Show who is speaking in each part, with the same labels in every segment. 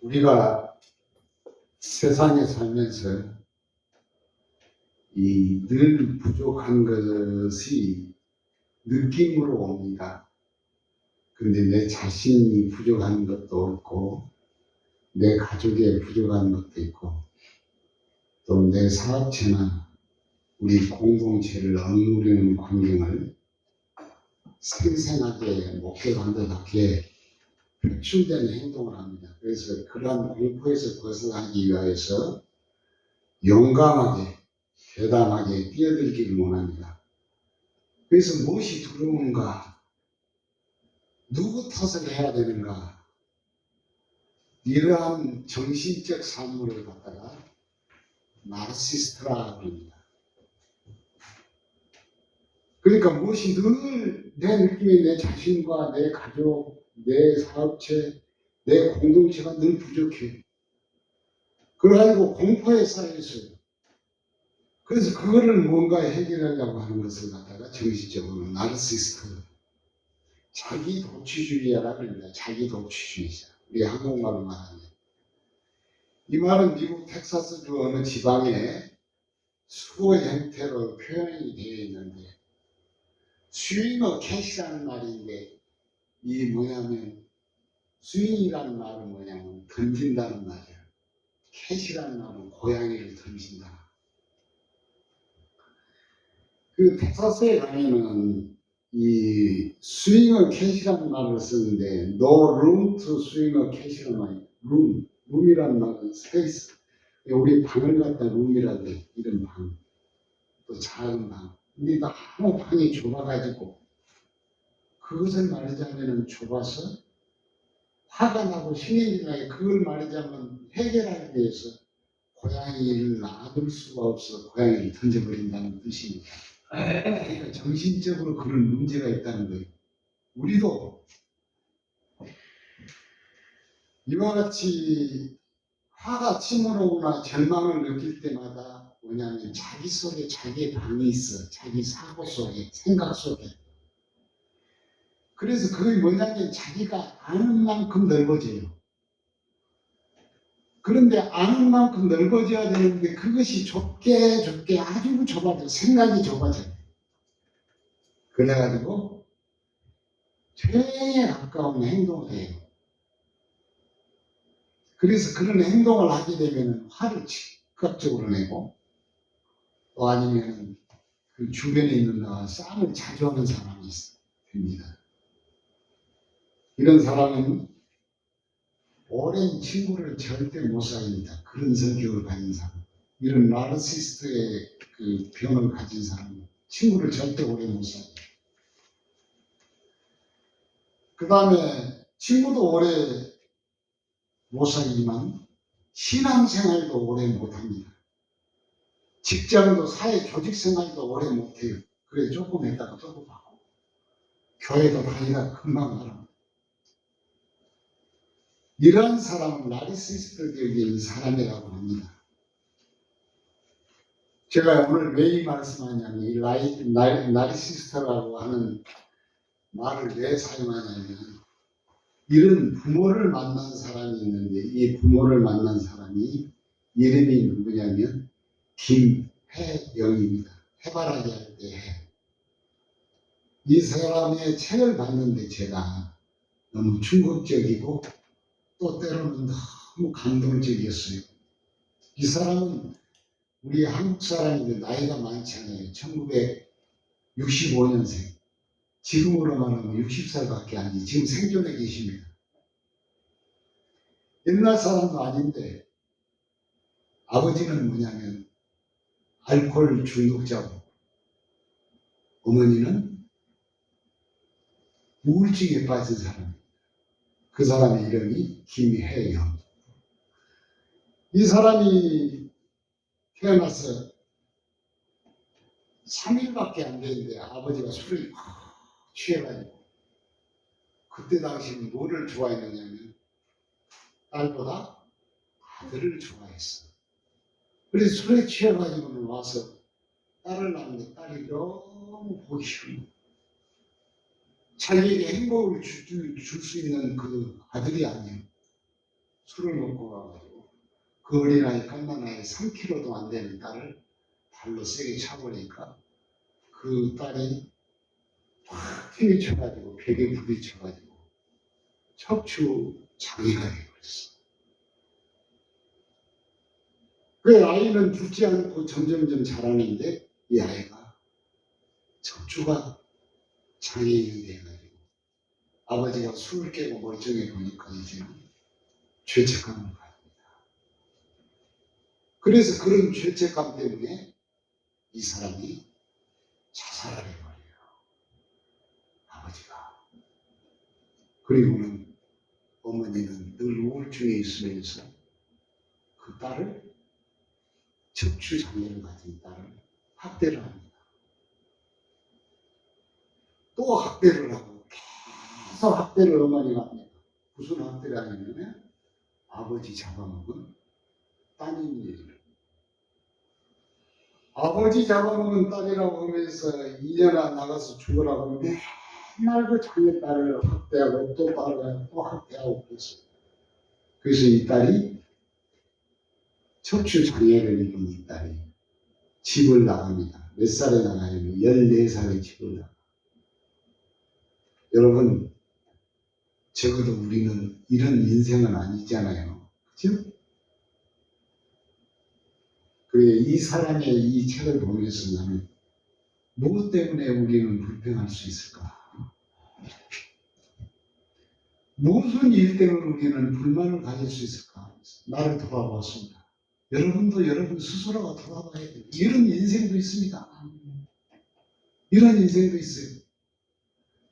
Speaker 1: 우리가 세상에 살면서 이 늘 부족한 것이 느낌으로 옵니다. 근데 내 자신이 부족한 것도 없고, 내 가족에 부족한 것도 있고, 또 내 사업체나 우리 공동체를 억누르는 환경을 생생하게 목격한다답게 표출되는 행동을 합니다. 그래서 그러한 공포에서 벗어나기 위해서 용감하게, 대담하게 뛰어들기를 원합니다. 그래서 무엇이 두려운가? 누구 탓을 해야 되는가? 이러한 정신적 산물을 갖다가 나르시스트라고 합니다. 그러니까 무엇이 늘 내 느낌이 내 자신과 내 가족, 내 사업체, 내 공동체가 늘 부족해. 그래가지고 공포에 쌓여 있어요. 그래서 그거를 뭔가 해결하려고 하는 것을 갖다가 정신적으로 나르시스트, 자기 도취주의자라고 합니다. 자기 도취주의자. 우리 한국말로 말하면. 이 말은 미국 텍사스주 어느 지방에 수어 형태로 표현이 되어 있는데, 스윙어 캐시라는 말인데, 이 뭐냐면, 스윙이라는 말은 뭐냐면, 던진다는 말이에요. 캐시라는 말은 고양이를 던진다. 그 텍사스에 가면은, 이 스윙어 캐시라는 말을 쓰는데, no room to swing a cat이라는 말이에요. 룸이라는 말은 스페이스. 우리 방을 갖다 룸이라고 해. 이런 방. 또 작은 방. 근데 너무 방이 좁아가지고, 그것을 말하자면 좁아서 화가 나고 신경이 나게, 그걸 말하자면 해결하기 위해서 고양이를 놔둘 수가 없어 고양이를 던져버린다는 뜻입니다. 그러니까 정신적으로 그런 문제가 있다는 거예요. 우리도 이와 같이 화가 치밀어오거나 절망을 느낄 때마다 뭐냐면 자기 속에 자기의 방이 있어. 자기 사고 속에, 생각 속에. 그래서 그게 뭐냐면 자기가 아는 만큼 넓어져요. 그런데 아는 만큼 넓어져야 되는데 그것이 좁게 아주 좁아져. 생각이 좁아져요. 그래가지고 죄에 가까운 행동을 해요. 그래서 그런 행동을 하게 되면 화를 즉각적으로 내고, 또 아니면 그 주변에 있는 나와 싸움을 자주 하는 사람이 됩니다. 이런 사람은 오랜 친구를 절대 못 사귀니다. 그런 성격을 가진 사람. 이런 나르시스트의 그 병을 가진 사람은 친구를 절대 오래 못 사귀어요. 그 다음에 친구도 오래 못 사귀지만 신앙생활도 오래 못합니다. 직장도 사회 조직생활도 오래 못해요. 그래 조금 했다가 조금 하고, 교회도 다니다가 금방 하라고. 이러한 사람은 나르시스트적인 사람이라고 합니다. 제가 오늘 왜 이 말씀하냐면, 이 나르시스트라고 하는 말을 왜 사용하냐면, 이런 부모를 만난 사람이 있는데, 이 부모를 만난 사람이 이름이 누구냐면 김혜영입니다. 해바라기 할 때 해. 이 사람의 책을 봤는데 제가 너무 충격적이고 또 때로는 너무 감동적이었어요. 이 사람은 우리 한국 사람인데 나이가 많지 않아요. 1965년생. 지금으로 말하면 60살밖에 안 돼요. 지금 생존해 계십니다. 옛날 사람도 아닌데, 아버지는 뭐냐면 알코올 중독자고, 어머니는 우울증에 빠진 사람입니다. 그 사람의 이름이 김혜영. 이 사람이 태어나서 3일밖에 안 됐는데 아버지가 술을 취해가지고, 그때 당시는 뭐를 좋아했느냐면 딸보다 아들을 좋아했어. 그래서 술에 취해가지고는 와서 딸을 낳는데 딸이 너무 보기 싫어. 자기에게 행복을 줄 수 있는 그 아들이 아니에요. 술을 먹고 가가지고 그 어린아이 갓난아이 3kg도 안 되는 딸을 발로 세게 차보니까 그 딸이 확 튕이 쳐가지고 벽에 부딪혀가지고 척추 장애가 되어버렸어. 그 아이는 죽지 않고 점점점 자라는데 이 아이가 척추가 장애인이 돼가지고 아버지가 술을 깨고 멀쩡해 보니까 이제는 죄책감을 가집니다. 그래서 그런 죄책감 때문에 이 사람이 자살을 해버려요. 아버지가. 그리고는 어머니는 늘 우울증에 있으면서 그 딸을 척추 장애를 가진 딸을 학대를 합니다. 또 학대를 하고 계속 학대를 어머니가 합니다. 무슨 학대를 하냐면 아버지 잡아먹은 따님 얘기를. 아버지 잡아먹은 딸이라고 하면서 2년아 나가서 죽으라고 하면 맨날 그 장애 딸을 학대하고 또 딸을 또 학대하고 그랬어요. 그래서 이 딸이 척추 장애를 입은 이 딸이 집을 나갑니다. 몇 살에 나가냐면 14살에 집을 나가. 여러분, 적어도 우리는 이런 인생은 아니잖아요. 그죠? 그래, 이 사람의 이 책을 보면서 나는 무엇 때문에 우리는 불평할 수 있을까? 무슨 일 때문에 우리는 불만을 가질 수 있을까? 나를 돌아보았습니다. 여러분도 여러분 스스로가 돌아봐야 돼요. 이런 인생도 있습니다. 이런 인생도 있어요.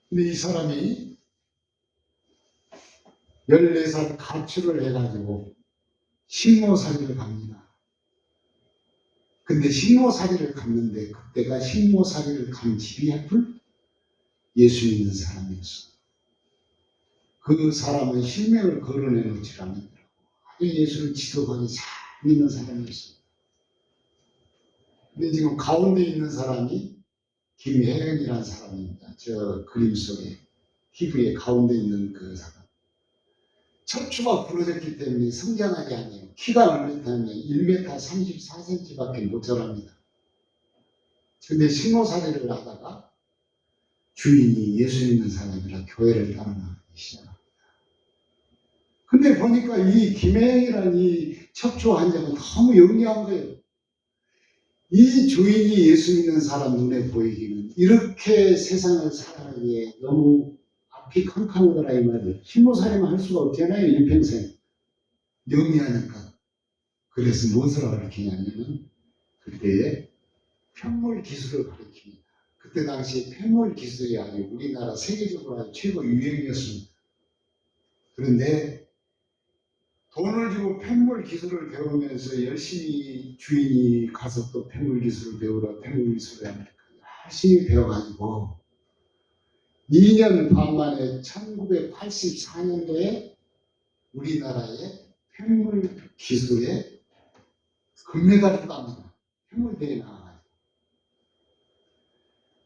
Speaker 1: 근데 이 사람이 14살 가출을 해가지고 식모살이를 갑니다. 근데 식모살이를 갔는데 그때가 식모살이를 간 집이 예쁜 예수 믿는 사람이었어. 그 사람은 실명을 거론해놓지 않는다고. 아주 예수를 지독하게 잘 믿는 사람이었어. 근데 지금 가운데 있는 사람이 김혜연이라는 사람입니다. 저 그림 속에 피부의 가운데 있는 그 사람. 척추가 부러졌기 때문에 성장하지 않아요. 키가 얼마냐면 1m 34cm밖에 못 자랍니다. 근데 식모살이를 하다가 주인이 예수 믿는 사람이라 교회를 따라나가기 시작합니다. 근데 보니까 이 김혜영이라는 이 척추 환자는 너무 영리한 거예요. 이 주인이 예수 믿는 사람 눈에 보이기는 이렇게 세상을 살아가기에 너무 앞이 캄캄하더라 이 말이에요. 식모살이만 할 수가 없잖아요. 일평생. 영리하니까. 그래서 무엇을 가르치냐면 그때에 편물 기술을 가르칩니다. 그때 당시에 편물 기술이 아주 우리나라 세계적으로 아주 최고 유행이었습니다. 그런데 돈을 주고 펜물 기술을 배우면서 열심히 주인이 가서 또 펜물 기술을 배우라 펜물 기술을 하니까 열심히 배워가지고 2년 반 만에 1984년도에 우리나라의 펜물 기술에 금메달을 땄습니다. 펜물 대회에 나가가지고.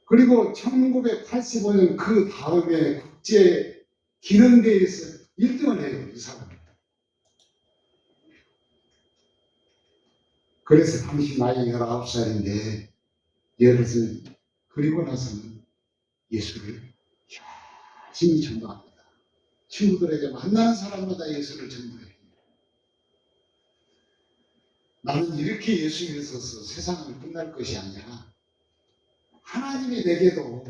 Speaker 1: 그리고 1985년 그 다음에 국제 기능대회에서 1등을 해요, 이 사람. 그래서 당시 나이 19살인데 그리고 나서는 예수를 열심히 전도합니다. 친구들에게 만나는 사람마다 예수를 전도해요. 나는 이렇게 예수 믿어서 세상을 끝날 것이 아니라 하나님이 내게도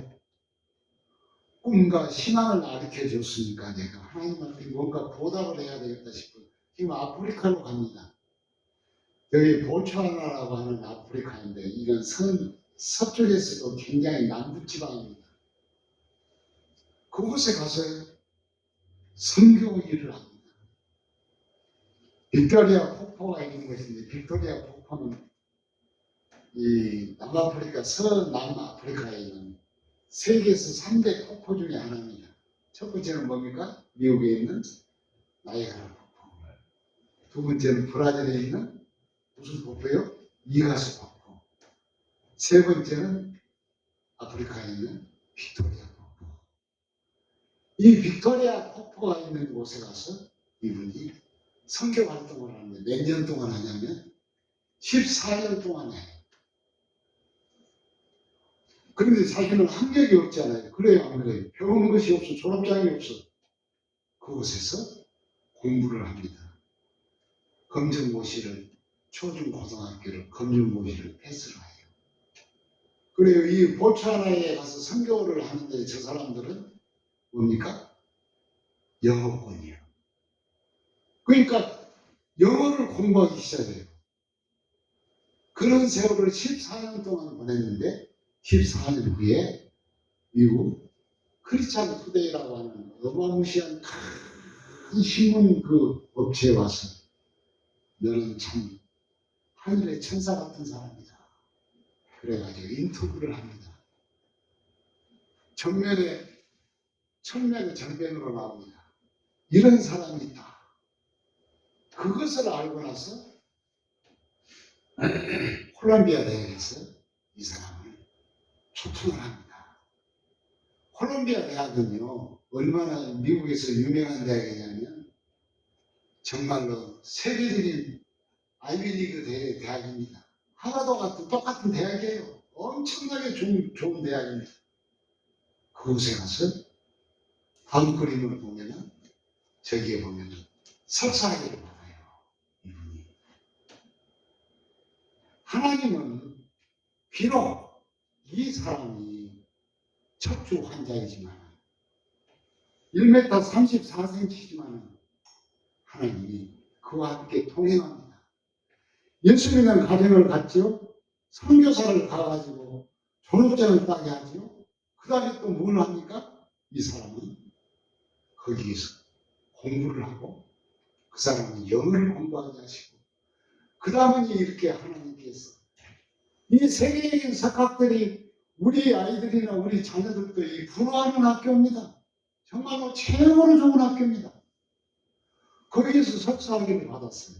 Speaker 1: 꿈과 희망을 가르쳐 줬으니까 내가 하나님한테 뭔가 보답을 해야 되겠다 싶어요. 지금 아프리카로 갑니다. 여기 보츠와나라고 하는 아프리카인데 이건 서쪽에서도 굉장히 남부지방입니다. 그곳에 가서 선교 일을 합니다. 빅토리아 폭포가 있는 곳인데 빅토리아 폭포는 이 남아프리카, 서남아프리카에 있는 세계에서 3대 폭포 중에 하나입니다. 첫 번째는 뭡니까? 미국에 있는 나이아가라 폭포. 두 번째는 브라질에 있는 무슨 폭포요? 이가수 폭포. 세 번째는 아프리카에 있는 빅토리아 폭포. 이 빅토리아 폭포가 있는 곳에 가서 이분이 선교 활동을 하는데 몇 년 동안 하냐면 14년 동안 해요. 그런데 자기는 학력이 없잖아요. 그래요, 안 그래요? 배우는 것이 없어. 졸업장이 없어. 그곳에서 공부를 합니다. 검정고시를, 초중고등학교를 검정고시를 패스를 해요. 그래요. 이 보츠와나에 가서 선교를 하는데 저 사람들은 뭡니까? 영어권이에요. 그러니까 영어를 공부하기 시작해요. 그런 세월을 14년 동안 보냈는데 14년 후에 미국 크리스찬 투데이라고 하는 어마무시한 큰 신문 그 업체에 와서 너는 참 하늘의 천사 같은 사람이다. 그래가지고 인터뷰를 합니다. 청년의 전변으로 나옵니다. 이런 사람이 있다. 그것을 알고 나서 콜롬비아 대학에서 이 사람을 초청을 합니다. 콜롬비아 대학은요, 얼마나 미국에서 유명한 대학이냐면 정말로 세계적인 아이비리그 대학입니다. 하버드 같은 똑같은 대학이에요. 엄청나게 좋은 대학입니다. 그곳에 가서 다음 그림을 보면은 저기에 보면은 석사학위를 받아요. 이분이. 하나님은 비록 이 사람이 척추 환자이지만 1m 34cm지만 하나님이 그와 함께 동행합니다. 예수 믿는 가정을 갖죠. 선교사를 가가지고 졸업장을 따게 하죠. 그 다음에 또 뭘 합니까? 이 사람은 거기에서 공부를 하고 그 사람은 영어를 공부하게 하시고 그 다음은 이렇게 하나님께서 이 세계적인 석학들이 우리 아이들이나 우리 자녀들도 이 부러워하는 학교입니다. 정말로 최고로 좋은 학교입니다. 거기에서 석사학위를 받았어요.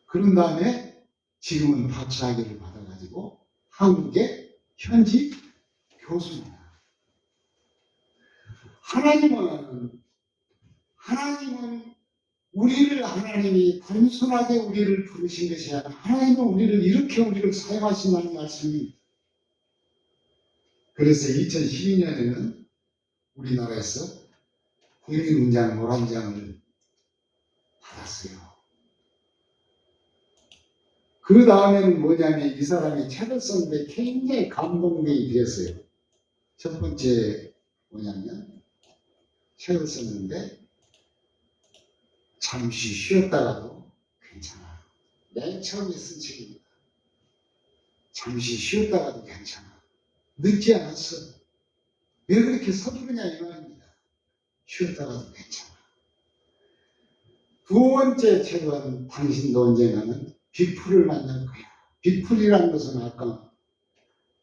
Speaker 1: 그런 다음에 지금은 박사학위를 받아가지고 한국의 현지 교수입니다. 하나님은 우리를 하나님이 단순하게 우리를 부르신 것이 아니라 하나님은 우리를 사용하신다는 말씀입니다. 그래서 2012년에는 우리나라에서 국민훈장 노란장을 받았어요. 그 다음에는 뭐냐면 이 사람이 책을 썼는데 굉장히 감동적이 되었어요. 첫 번째 뭐냐면 책을 썼는데 잠시 쉬었다가도 괜찮아. 맨 처음에 쓴 책입니다. 잠시 쉬었다가도 괜찮아. 늦지 않았어. 왜 그렇게 서두르냐 이 말입니다. 쉬었다가도 괜찮아. 두 번째 책은 당신도 언젠가는 빅풀을 만날 거야. 빅풀이라는 것은 아까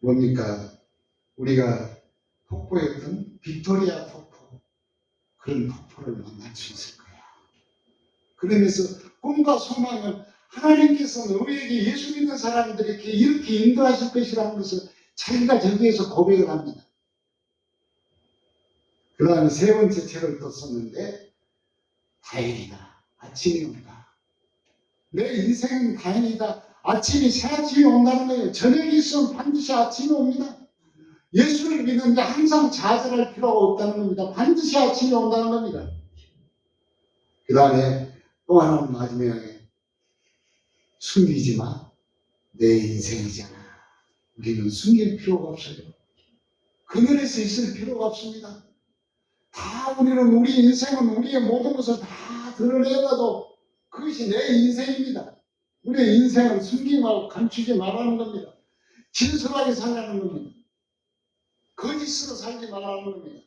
Speaker 1: 뭡니까? 우리가 폭포였던 빅토리아 폭포, 그런 폭포를 만날 수 있을 거야. 그러면서 꿈과 소망을 하나님께서 너희에게 예수 믿는 사람들에게 이렇게 인도하실 것이라는 것을 자기가 저기에서 고백을 합니다. 그 다음에 세 번째 책을 또 썼는데 다행이다. 아침이 온다. 내 인생은 다행이다. 아침이 새아침이 온다는 거예요. 저녁이 있으면 반드시 아침이 옵니다. 예수를 믿는데 항상 좌절할 필요가 없다는 겁니다. 반드시 아침이 온다는 겁니다. 그 다음에 또 하나는 마지막에 숨기지 마. 내 인생이잖아. 우리는 숨길 필요가 없어요. 그늘에서 있을 필요가 없습니다. 다 우리 인생은 우리의 모든 것을 다 드러내가도 그것이 내 인생입니다. 우리의 인생을 숨기고 감추지 말라는 겁니다. 진솔하게 살라는 겁니다. 거짓으로 살지 말라는 겁니다.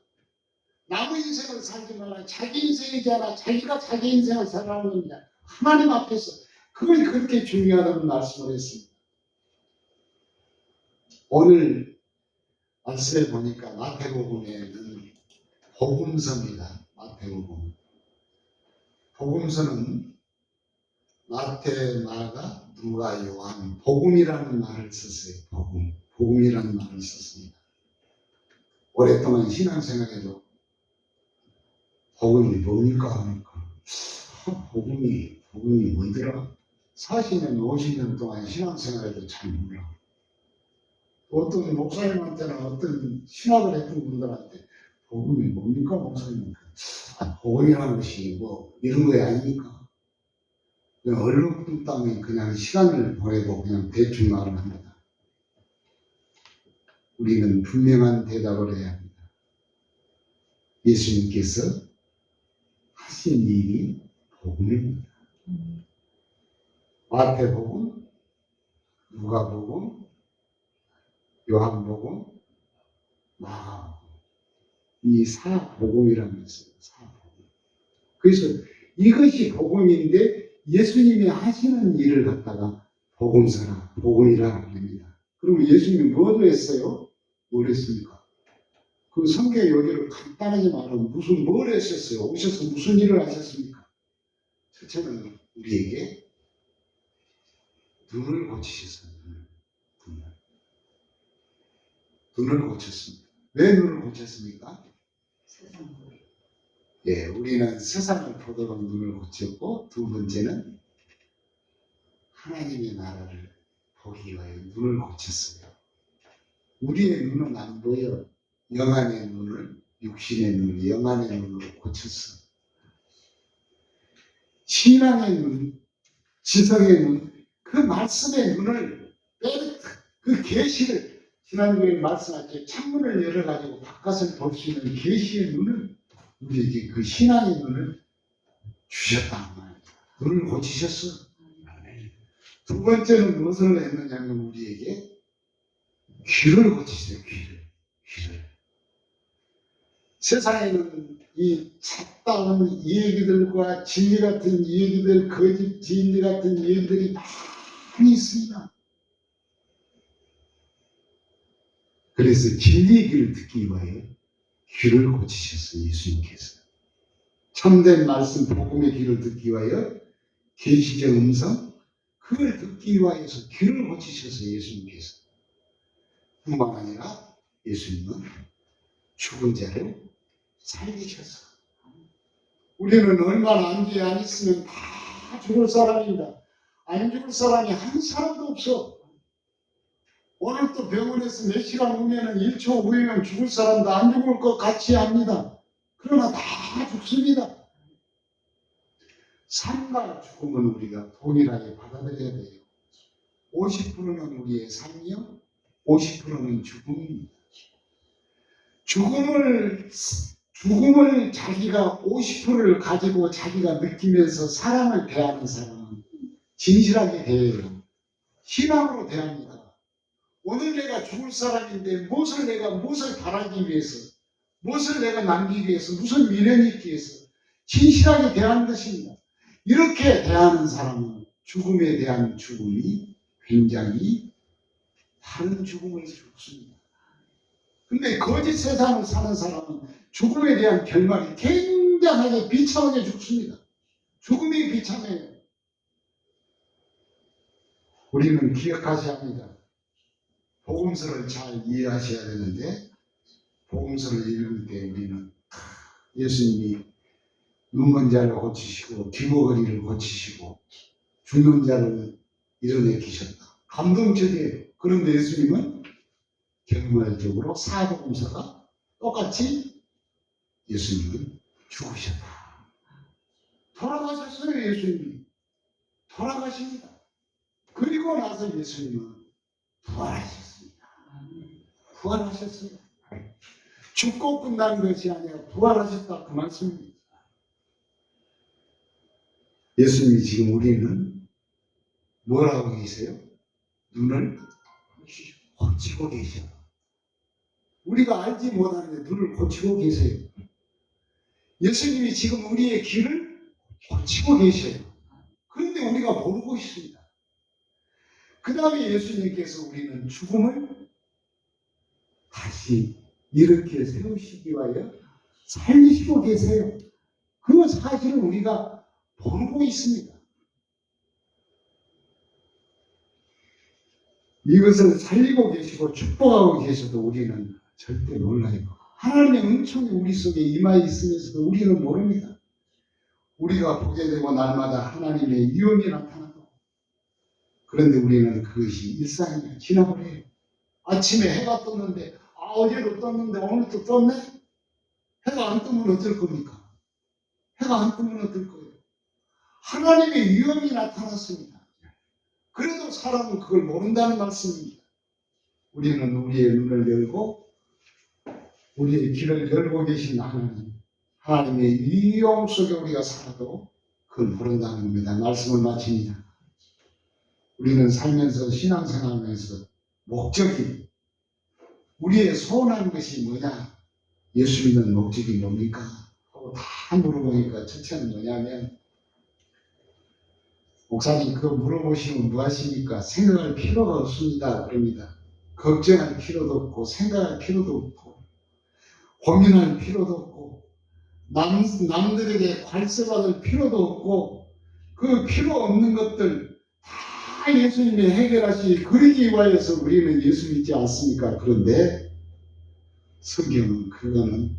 Speaker 1: 남의 인생을 살지 말라. 자기 인생이지 않아. 자기가 자기 인생을 살라는 겁니다. 하나님 앞에서 그것이 그렇게 중요하다는 말씀을 했습니다. 오늘 말씀에 보니까 마태복음에는 복음서입니다. 마태복음. 복음서는 마태, 마가, 누가, 요한, 복음이라는 말을 썼어요. 복음이라는 말을 썼습니다. 오랫동안 신앙생활에도 복음이 뭡니까? 복음이 뭐더라? 40년, 50년 동안 신앙생활에도 잘 몰라. 어떤 목사님한테는 어떤 신학을 했던 분들한테 복음이 뭡니까, 목사님? 복음이라는 것이 뭐 이런 거 아닙니까? 얼렁뚱땅에 그냥 시간을 보내고 그냥 대충 말을 합니다. 우리는 분명한 대답을 해야 합니다. 예수님께서 하신 일이 복음입니다. 마태복음, 누가복음, 요한복음, 마가복음, 이 사복음이라는 것입니다. 사복음. 그래서 이것이 복음인데 예수님이 하시는 일을 갖다가 복음서라, 복음이라 합니다. 그럼 예수님이 뭐를 했어요? 뭘 했습니까? 그 성경 여기를 간단하게 말하면 뭘 했었어요? 오셔서 무슨 일을 하셨습니까? 첫째는 우리에게 눈을 고치셨어요. 눈을 고쳤습니다. 왜 눈을 고쳤습니까? 예, 우리는 세상을 보도록 눈을 고쳤고, 두 번째는 하나님의 나라를 보기 위하여 눈을 고쳤어요. 우리의 눈은 안 보여. 영안의 눈을, 육신의 눈, 영안의 눈으로 고쳤어. 신앙의 눈, 지성의 눈, 그 말씀의 눈을 그 계시를 지난주에 말씀하셨죠. 창문을 열어가지고 바깥을 볼 수 있는 계시의 눈을 우리에게 그 신앙의 눈을 주셨단 말입니다. 눈을 고치셨어. 두 번째는 무엇을 했느냐면 우리에게 귀를 고치셨어요. 귀를. 세상에는 이 착다운 이야기들과 진리 같은 이야기들, 거짓 진리 같은 이야기들이 많이 있습니다. 그래서 진리의 귀를 듣기 위하여 귀를 고치셨어요. 예수님께서. 참된 말씀 복음의 귀를 듣기 위하여 계시적 음성 그걸 듣기 위하여서 귀를 고치셨어요. 예수님께서. 뿐만 아니라 예수님은 죽은 자를 살리셨어. 우리는 얼마나 안주에 안 있으면 다 죽을 사람입니다. 안 죽을 사람이 한 사람도 없어. 오늘 또 병원에서 몇 시간 후면은 1초 후에는 죽을 사람도 안 죽을 것 같이 합니다. 그러나 다 죽습니다. 삶과 죽음은 우리가 동일하게 받아들여야 돼요. 50%는 우리의 삶이요, 50%는 죽음입니다. 죽음을 자기가 50%를 가지고 자기가 느끼면서 사람을 대하는 사람은 진실하게 대해요. 신앙으로 대합니다. 오늘 내가 죽을 사람인데 무엇을 바라기 위해서, 무엇을 내가 남기기 위해서, 무슨 미련이 있기 위해서 진실하게 대하는 것입니다. 이렇게 대하는 사람은 죽음에 대한 죽음이 굉장히 다른 죽음을 죽습니다. 근데 거짓 세상을 사는 사람은 죽음에 대한 결말이 굉장하게 비참하게 죽습니다. 죽음이 비참해요. 우리는 기억하셔야 합니다. 복음서를 잘 이해하셔야 되는데, 복음서를 읽을 때 우리는 예수님이 눈먼 자를 고치시고 귀머거리를 고치시고 죽는 자를 일어내키셨다. 감동적이에요. 그런데 예수님은 경멸적으로 사복음서가 똑같이 예수님은 죽으셨다. 돌아가셨어요. 예수님이 돌아가십니다. 그리고 나서 예수님은 부활하셨습니다. 부활하셨어요. 죽고 끝난 것이 아니라 부활하셨다. 그 말씀입니다. 예수님이 지금 우리는 뭐라고 계세요? 눈을 고치고 계셔. 우리가 알지 못하는데 눈을 고치고 계세요. 예수님이 지금 우리의 귀를 고치고 계셔요. 그런데 우리가 모르고 있습니다. 그 다음에 예수님께서 우리는 죽음을 다시 이렇게 세우시기 위하여 살리시고 계세요. 그 사실을 우리가 모르고 있습니다. 이것을 살리고 계시고 축복하고 계셔도 우리는 절대 몰라요. 하나님의 은총이 우리 속에 임하여 있으면서도 우리는 모릅니다. 우리가 보게 되고 날마다 하나님의 위엄이 나타나고, 그런데 우리는 그것이 일상이야. 지나버려요. 아침에 해가 떴는데, 어제도 떴는데 오늘도 떴네? 해가 안 뜨면 어떨 겁니까? 해가 안 뜨면 어떨 거예요? 하나님의 위엄이 나타났습니다. 그래도 사람은 그걸 모른다는 말씀입니다. 우리는 우리의 눈을 열고 우리의 길을 열고 계신 하나님, 하나님의 위엄 속에 우리가 살아도 그걸 모른다는 겁니다. 말씀을 마칩니다. 우리는 살면서 신앙생활하면서 목적이, 우리의 소원하는 것이 뭐냐? 예수 믿는 목적이 뭡니까? 하고 다 물어보니까 첫째는 뭐냐면, 목사님 그거 물어보시면 뭐 하십니까? 생각할 필요가 없습니다. 그럽니다. 걱정할 필요도 없고 생각할 필요도 없고 고민할 필요도 없고 남들에게 관세받을 필요도 없고, 그 필요 없는 것들 다 예수님이 해결하시. 그러기 위하여서 우리는 예수 믿지 않습니까? 그런데 성경은 그거는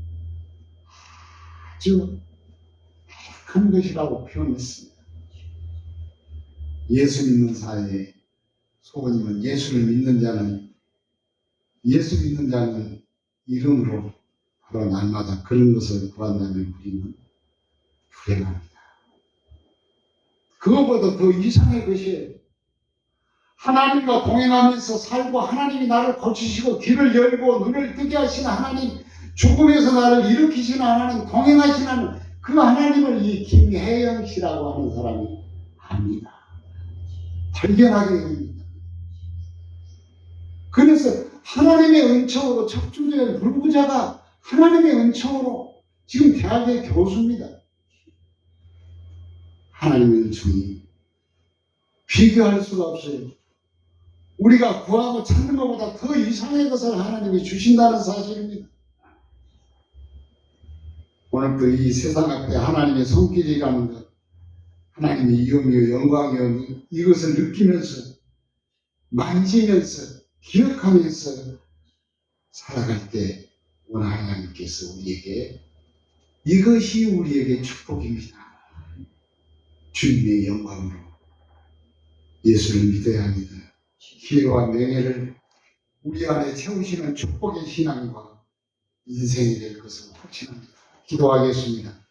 Speaker 1: 아주 큰 것이라고 표현했습니다. 예수 믿는 사이에 소원이면 예수 믿는 자는 이름으로 바로 날마다 그런 것을 구한다면 우리는 불행합니다. 그것보다 더 이상의 것이에요. 하나님과 동행하면서 살고 하나님이 나를 고치시고 길을 열고 눈을 뜨게 하시는 하나님, 죽음에서 나를 일으키시는 하나님, 동행하시는 하나님, 그 하나님을 이 김혜영 씨라고 하는 사람이 압니다. 발견하게 됩니다. 그래서 하나님의 은총으로, 척추적인 불구자가 하나님의 은총으로 지금 대학의 교수입니다. 하나님의 은총이 비교할 수가 없어요. 우리가 구하고 찾는 것보다 더 이상의 것을 하나님이 주신다는 사실입니다. 오늘도 이 세상 앞에 하나님의 손길이라는 것, 하나님의 위엄이요 영광이요 이것을 느끼면서, 만지면서, 기억하면서 살아갈 때 오늘 하나님께서 우리에게, 이것이 우리에게 축복입니다. 주님의 영광으로 예수를 믿어야 합니다. 기회와 명예를 우리 안에 채우시는 축복의 신앙과 인생이 될 것을 확신합니다. 기도하겠습니다.